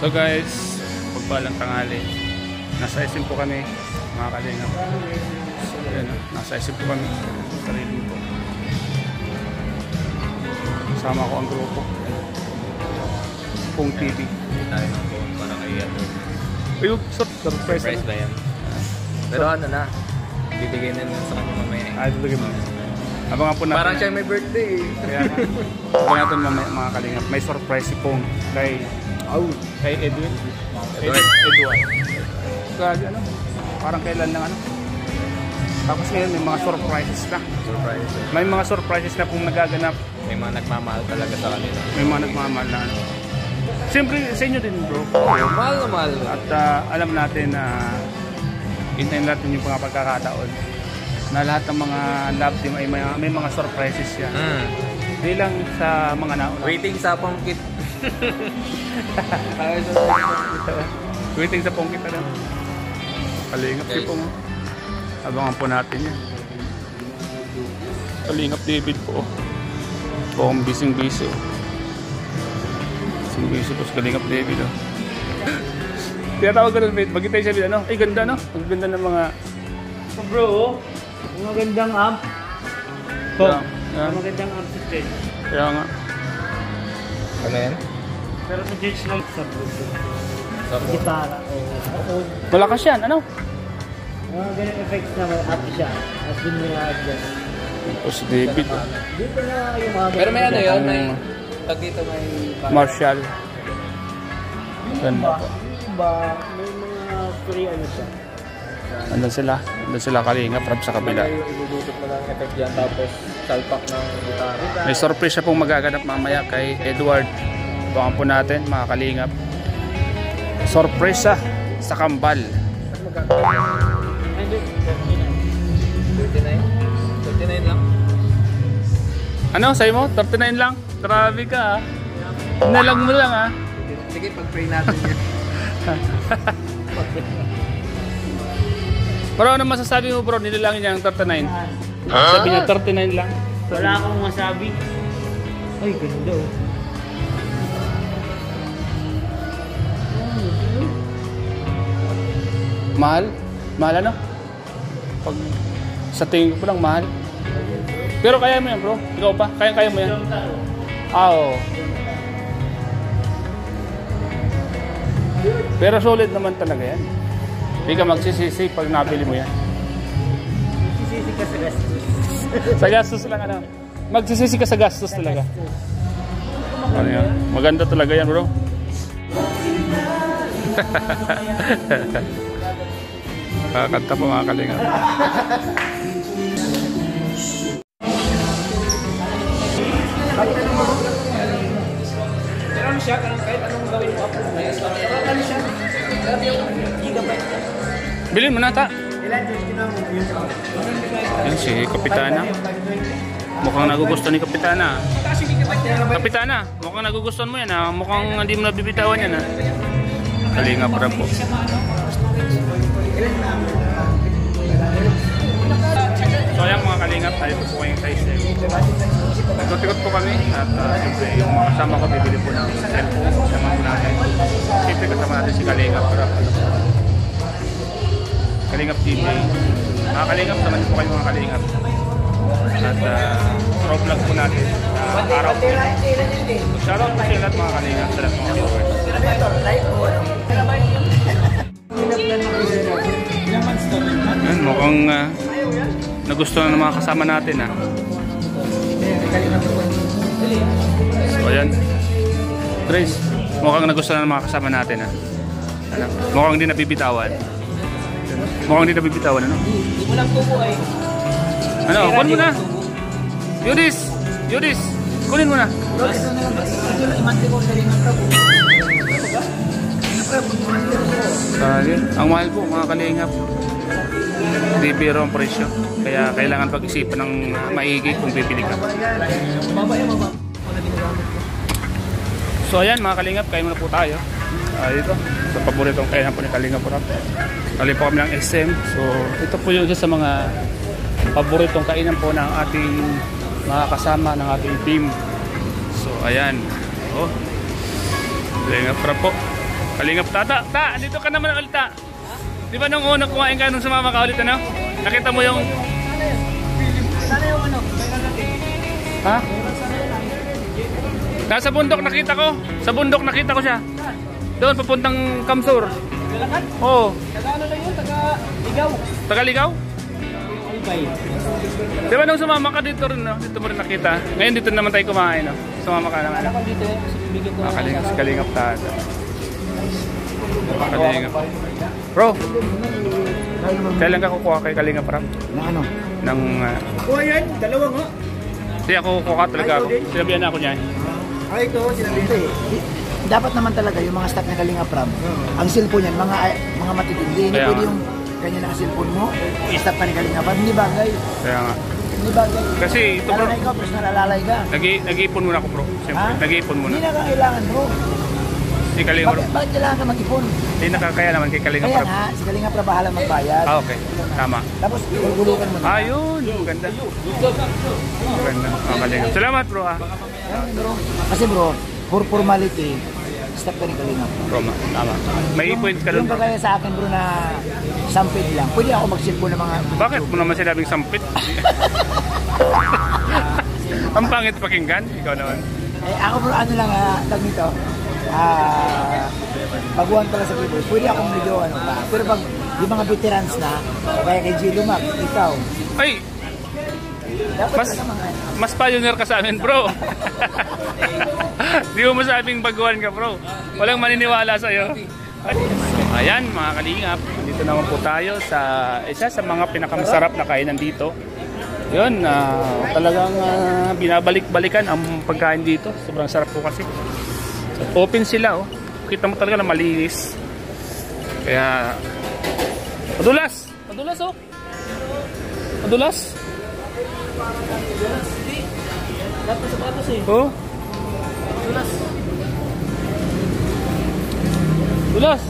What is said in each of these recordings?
So guys, pagpalang tanghali, nasa SM po kami mga kalingap. So ayan, nasa SM po kami, sarili po. Kasama ko ang grupo Pong TV. Tayo ng phone para kay Ayun, surprise ba yan? Pero ano na, bibigay na lang sa kanya mamaya. Ay, bibigay mo. Abangan po natin. Parang siya may birthday. Kaya abangan natin mamaya mga kalingap. May surprise si Pong kay Edwin. Edward. Grabe ano, parang kailan lang ano. Tapos ngayon may mga surprises na. Surprise. May mga surprises na pong nagaganap. May mga nagmamahal talaga sa kanila. May mga nagmamahal na ano. Siyempre sa inyo din bro. Mahal na mahal. At alam natin na hintayin natin yung mga pagkakataon na lahat ng mga love team ay may mga surprises yan. Hindi lang sa mga nauna. Waiting sa pangkit. Waiting sa pongkit na lang. Kalingap si Pong. Abangan po natin yan. Kalingap David po. Pong busy. Busy po sa Kalingap David. Tinatawag ko na magkita yung sabi, ano? Ay ganda no? Ang ganda ng mga... So bro, magandang amp. Magandang amp system. Kaya nga. Ano yan? Pero sa judge lang sa Bluetooth. Sa gitara. Malakas yan, ano? Mga ganyan effects na may amp siya. At dun mo na-adjust. O si David. Dito na yung mga... Pero may ano yun? May... Tag dito may... Marshall. Ganda po. May mga free ano siya. Andun sila Kalingap Rab sa kabila. Ibubutot mo lang effect dyan tapos salpak ng gitara. May surprise siya pong magaganap mamaya kay Edward. Tuwakan po natin mga Kalingap. Sorpresa sa kambal. 39 lang. Ano sa'yo mo? 39 lang? Grabe ka ha. Nalag mo lang ha. Sige, pag-pray natin yan. Pero ano masasabi mo bro? Nililangin niya ang 39. Sabi niya 39 lang. Wala akong masabi. Ay, ganda oh. Mahal? Mahal ano? Pag sa tingin ko lang mahal. Pero kaya mo yan bro? Ikaw pa? Kaya mo yan? Oo. Pero solid naman talaga yan. Hindi ka magsisisi pag nabili mo yan. Sisisi ka sa gastos. Sa gastos lang ano? Magsisisi ka sa gastos talaga. Ano yan? Maganda talaga yan bro. Kakanta po mga Kalingap. Meron siya, kahit anong gawin mo ako. Meron siya. Meron yung gigabyte. Bilhin mo na ta. Ilan yung ginamit yun? Yan si Kapitana. Mukhang nagugustuhan ni Kapitana. Kapitana, mukhang nagugustuhan mo yan ha. Mukhang hindi mo nabibitawan yan ha. Kalingap Rab po. So ayan mga Kalingap, tayo po kayong size. Nagtutikot po kami at siyempre yung mga kasama ko bibili po ng cellphone. Kasama po natin. Siyempre kasama natin si Kalingap Rab. Kalingap TV. Mga Kalingap, naman po kayo mga Kalingap. At pro vlog po natin araw po. Shoutout po sa lahat mga Kalingap, sa lahat mga viewers. Yan, mukhang nagustuhan ng mga kasama natin ha. So ayan Grace, mukhang nagustuhan ng mga kasama natin ha. Ano? Mukhang hindi nabibitawan. Mukhang hindi nabibitawan ano? Hindi mo lang tubo ay. Ano? Kunin mo na! Yudis! Kunin mo na! Ang mahal po mga Kalingap. Hindi biro ang presyo. Kaya kailangan pag-isipan ng maigi kung bibili ka. So ayan mga Kalingap, kain muna po tayo. Dito, sa paboritong kainan po ni Kalingap po natin. Galing po kami ng SM. So ito po yung isa sa mga paboritong kainan po ng ating mga kasama ng ating team. So ayan. Oh, Kalingap po. Kalingap tata. Ta, dito ka naman ulit ta. Di ba nung una kumain ka nung sumama ka ulit ano? Nakita mo yung... Sana yung ano? Ha? Nasa bundok nakita ko. Sa bundok nakita ko siya. Doon papuntang Kamsur. Galakad? Oo. Taga ano na yun? Taga Ligaw. Tagaligaw? Albay. Di ba nung sumama ka dito rin, no? Dito mo rin nakita. Ngayon dito naman tayo kumain, no? Sumama ka naman. Ano ka dito eh? Kasi bibigyan ko Kalingap tata. Kalingap. Bro, kailan ka kukuha kay Kalingap Ram? Na ano? Nang... Kuha yan, dalawa nga. Hindi ako kukuha talaga ako. Sinabihan na ako niyan. Ay, ito, sinabi Ito eh. Dapat naman talaga yung mga staff na Kalingap Ram, ang cellphone yan, mga matitindi. Hindi Kaya pwede nga. yung ganyan ang cellphone mo, i-staff ka ni Kalingap Ram. Hindi bagay. Kaya nga. Hindi bagay. Kasi ito bro, Lalo na ikaw, personal alalay ka. nag-iipon muna ako bro. Siyempre, Ha? nag-iipon muna. Hindi na kailangan bro. Si Kalingap Ram. Bakit kailangan ka mag-ipon? Hindi nakakaya naman kay Kalingap Kaya Ram. nga, si Kalingap Ram bahala magbayad. Ah, okay. Tama. Tapos, gulgulukan mo na. Ayun, ganda. Ganda. Ah, Kalingap. Salamat bro ah. Yan, bro. Kasi bro, for formality, staff ka ni Kalingap. Bro, tama. May point ka Yung doon bro. kagaya sa akin bro na sampid lang, pwede ako mag-cellphone ng mga... Bakit mo naman sinabing sampit? Ang pangit pakinggan. Ikaw naman. Eh, ako bro, ano lang, tag nito, baguhan pala sa keyboard, pwede akong medyo ano pa. Pero pag yung mga veterans na, kaya kay G. Lumac, ikaw, Ay, dapat Mas- ka naman. mas pioneer ka sa amin bro. Di mo masabing baguhan ka bro. Walang maniniwala sa'yo. Ayan mga kalingap, dito naman po tayo sa isa sa mga pinakamasarap na kainan dito. Yun, talagang binabalik-balikan ang pagkain dito. Sobrang sarap po kasi. Open sila oh. Kita mo talaga na malinis. Kaya madulas. Madulas oh. Madulas. Dapat sapatos eh. Oh. Tulas. Dulas.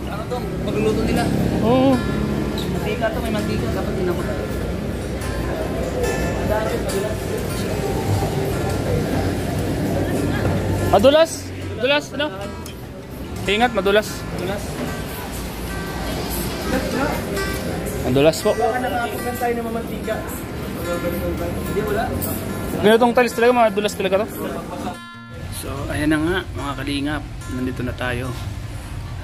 Ano to? Magluluto nila. Oo. Mantika to, may mantika. Dapat din ako. Madulas. Madulas, ano? Ingat, madulas. Tulas. Madulas po. Baka nakakapugan tayo ng mamantika. Hindi wala. Ganitong tiles talaga, madulas talaga to. So, ayan na nga, mga kalingap. Nandito na tayo.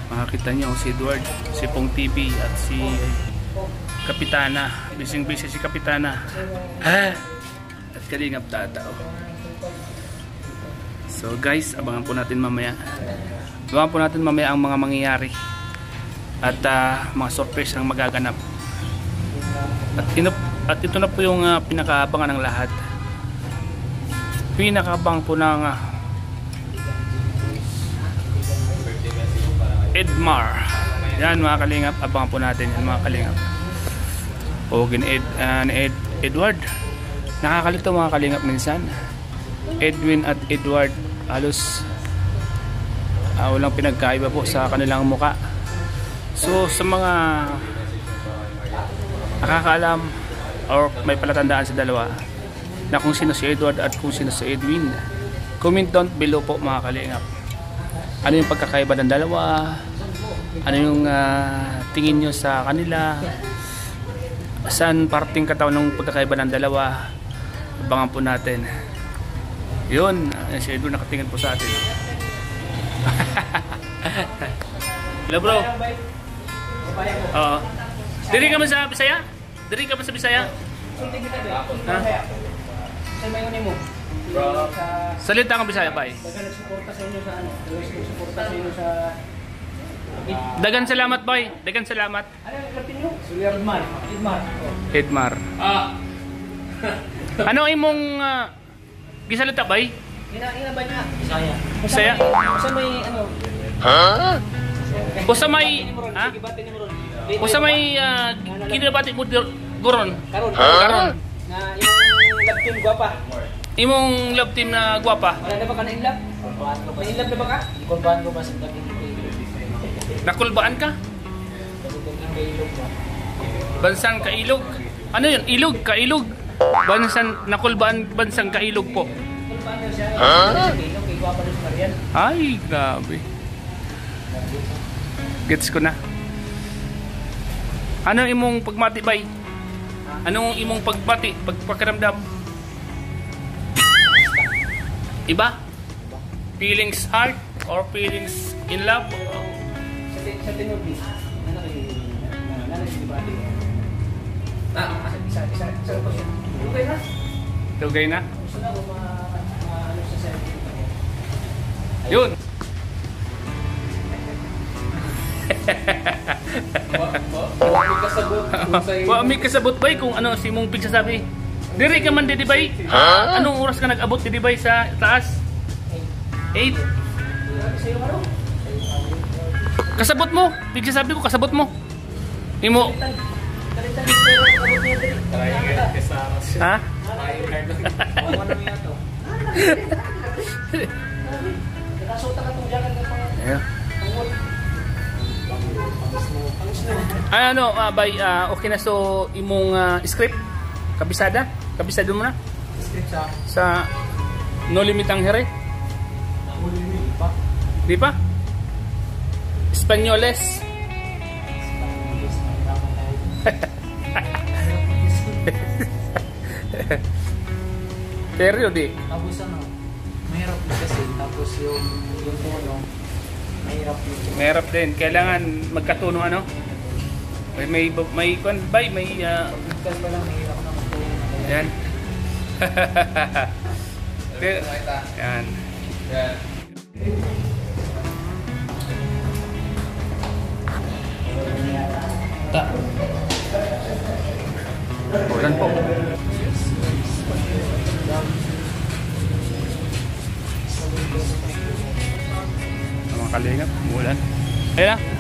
Makakita nyo si Edward, si Pong TV at si Kapitana. Busy si Kapitana. At Kalingap Tata. So guys, abangan po natin mamaya. Abangan po natin mamaya ang mga mangyayari. At mga surprise ang magaganap. At ito na po yung pinakaabangan ng lahat. Pinakabang po ng Edmar. Yan mga kalingap, abangan po natin yan mga kalingap. Pogin Edward. Nakakalito mga kalingap minsan. Edwin at Edward halos walang pinagkaiba po sa kanilang muka. So sa mga nakakaalam or may palatandaan sa dalawa na kung sino si Edward at kung sino si Edwin, comment down below po mga kalingap. Ano yung pagkakaiba ng dalawa? Ano yung tingin nyo sa kanila? Saan parting katawan ng pagkakaiba ng dalawa? Abangan po natin. Yun, si Edward nakatingin po sa atin. Hello bro. Oo. Diri ka man sa Bisaya? Diri ka man sa Bisaya? Ha? Sa mayon mo. Salita kang Bisaya pa eh. Daga nagsuporta sa inyo sa ano? Nagsuporta sa inyo sa... Dagan salamat boy. Dagan salamat. Ano yung kapin nyo? Idmar. Idmar. Edmar. Ano imong gisalita bay? Ina ba niya? Bisaya. Bisaya? Sa may ano? Usa may ha? Sige, bati ni mo ron. Usa may kinabati mo goron. Karon. Karon. Na yung love team gwapa. Imong love team na gwapa. Wala na ba ka na in love? May in love na ba ka? Ikonbahan ko mas ang daging Nakulbaan ka? Bansang Kailog. Ano yun? Ilog, Kailog. Nakulbaan bansang Kailog po. Ay, grabe. Gets ko na. Ano imong pagmatibay? Anong imong pagpakiramdam? Iba? Feelings heart or feelings in love? Sa tinubis, nanakikibali. Isa po siya. Okay na. Tugay na? Gusto na kung ano sa cellphone ko. Yun! May kasabot bay kung ano si mong pigsasabi. Diri ka man didi bay? Anong oras ka nag-abot didi bay sa taas? 8? Kasabot mo? Pigsasabi ko kasabot mo. Imo. Ha? Ayan. Ay ano, bay, okay na so imong script? Kabisada? Kabisado mo na? Script Sa No Limitang Here? Di pa? Espanyoles? Pero di? Tapos ano, mahirap din kasi. Tapos yung tono, mahirap din. Mahirap din. Kailangan magkatuno ano? May kwan bay, may Kasi pa lang mahirap na magtono. Ayan. Ayan. Ulan po. Mga kalingap, ulan. Ayan na.